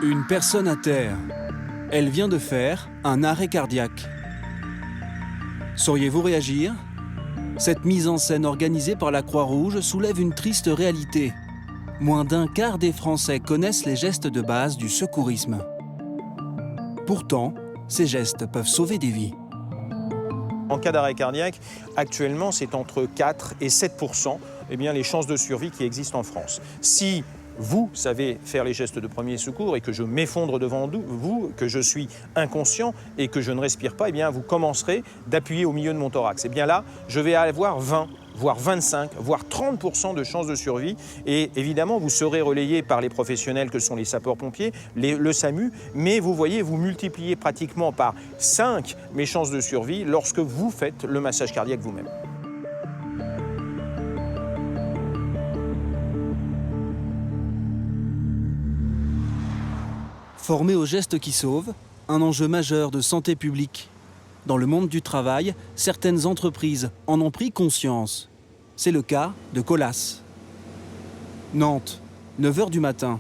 Une personne à terre. Elle vient de faire un arrêt cardiaque. Sauriez-vous réagir? Cette mise en scène organisée par la Croix-Rouge soulève une triste réalité. Moins d'un quart des Français connaissent les gestes de base du secourisme. Pourtant, ces gestes peuvent sauver des vies. En cas d'arrêt cardiaque, actuellement, c'est entre 4 et 7% les chances de survie qui existent en France. Si vous savez faire les gestes de premier secours et que je m'effondre devant vous, que je suis inconscient et que je ne respire pas, vous commencerez d'appuyer au milieu de mon thorax. Là, je vais avoir 20, voire 25, voire 30% de chances de survie. Et évidemment, vous serez relayé par les professionnels que sont les sapeurs-pompiers, le SAMU, mais vous voyez, vous multipliez pratiquement par 5 mes chances de survie lorsque vous faites le massage cardiaque vous-même. Former aux gestes qui sauvent, un enjeu majeur de santé publique. Dans le monde du travail, certaines entreprises en ont pris conscience. C'est le cas de Colas. Nantes, 9 h du matin.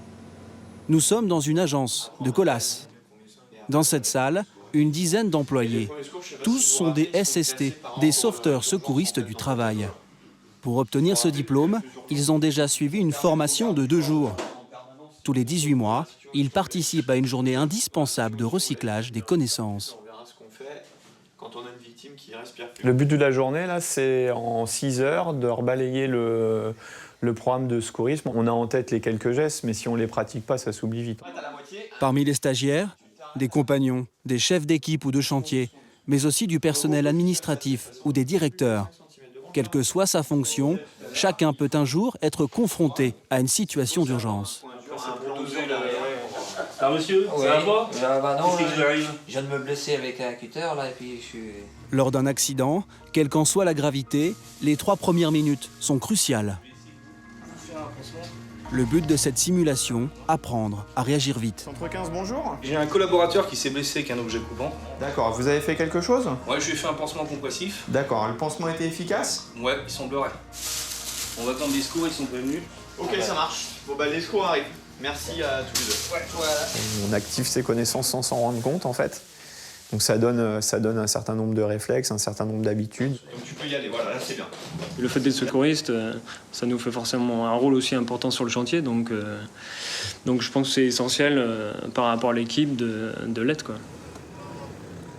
Nous sommes dans une agence de Colas. Dans cette salle, une dizaine d'employés. Tous sont des SST, des sauveteurs secouristes du travail. Pour obtenir ce diplôme, ils ont déjà suivi une formation de 2 jours. Tous les 18 mois, ils participent à une journée indispensable de recyclage des connaissances. Le but de la journée, là, c'est en 6 heures de rebalayer le programme de secourisme. On a en tête les quelques gestes, mais si on ne les pratique pas, ça s'oublie vite. Parmi les stagiaires, des compagnons, des chefs d'équipe ou de chantier, mais aussi du personnel administratif ou des directeurs. Quelle que soit sa fonction, chacun peut un jour être confronté à une situation d'urgence. Ah monsieur, oui. Ça va pas? Non, Qu'est-ce qui vous arrive? je viens de me blesser avec un cutter là et puis je suis... Lors d'un accident, quelle qu'en soit la gravité, les 3 premières minutes sont cruciales. Le but de cette simulation, apprendre à réagir vite. Centre 15, bonjour. J'ai un collaborateur qui s'est blessé avec un objet coupant. D'accord, vous avez fait quelque chose? Ouais, je lui ai fait un pansement compressif. D'accord, le pansement était efficace? Ouais, il semblerait. On va attendre les secours, ils sont prévenus. Ok, ça marche. Bon les secours arrivent. Merci à tous les deux. Ouais, voilà. On active ses connaissances sans s'en rendre compte, en fait. Donc ça donne un certain nombre de réflexes, un certain nombre d'habitudes. Donc tu peux y aller, voilà, là c'est bien. Et le fait d'être secouriste, ça nous fait forcément un rôle aussi important sur le chantier. Donc je pense que c'est essentiel par rapport à l'équipe de l'être, quoi.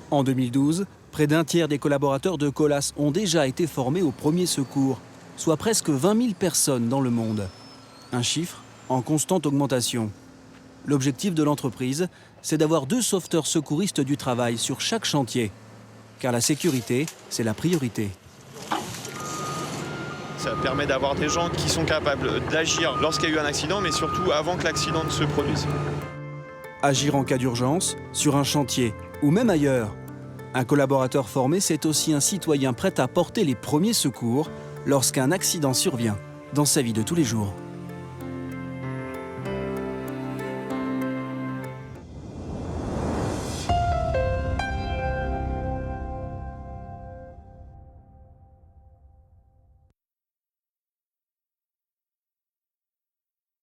En 2012, près d'un tiers des collaborateurs de Colas ont déjà été formés au premier secours, soit presque 20 000 personnes dans le monde. Un chiffre en constante augmentation. L'objectif de l'entreprise, c'est d'avoir 2 sauveteurs secouristes du travail sur chaque chantier. Car la sécurité, c'est la priorité. Ça permet d'avoir des gens qui sont capables d'agir lorsqu'il y a eu un accident, mais surtout avant que l'accident ne se produise. Agir en cas d'urgence, sur un chantier ou même ailleurs. Un collaborateur formé, c'est aussi un citoyen prêt à porter les premiers secours lorsqu'un accident survient dans sa vie de tous les jours.